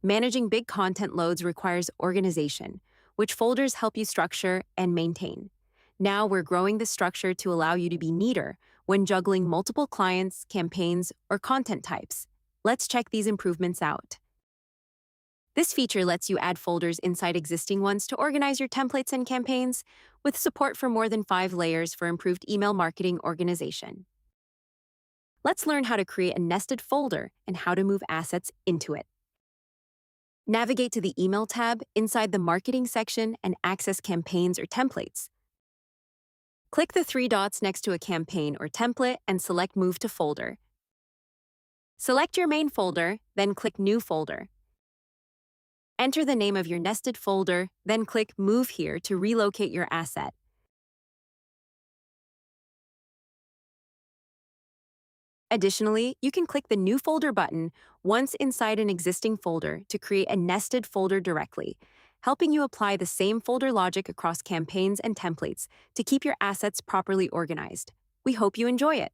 Managing big content loads requires organization, which folders help you structure and maintain. Now we're growing the structure to allow you to be neater when juggling multiple clients, campaigns, or content types. Let's check these improvements out. This feature lets you add folders inside existing ones to organize your templates and campaigns, with support for more than 5 layers for improved email marketing organization. Let's learn how to create a nested folder and how to move assets into it. Navigate to the Email tab inside the Marketing section and access campaigns or templates. Click the 3 dots next to a campaign or template and select Move to Folder. Select your main folder, then click New Folder. Enter the name of your nested folder, then click Move here to relocate your asset. Additionally, you can click the New Folder button once inside an existing folder to create a nested folder directly, helping you apply the same folder logic across campaigns and templates to keep your assets properly organized. We hope you enjoy it.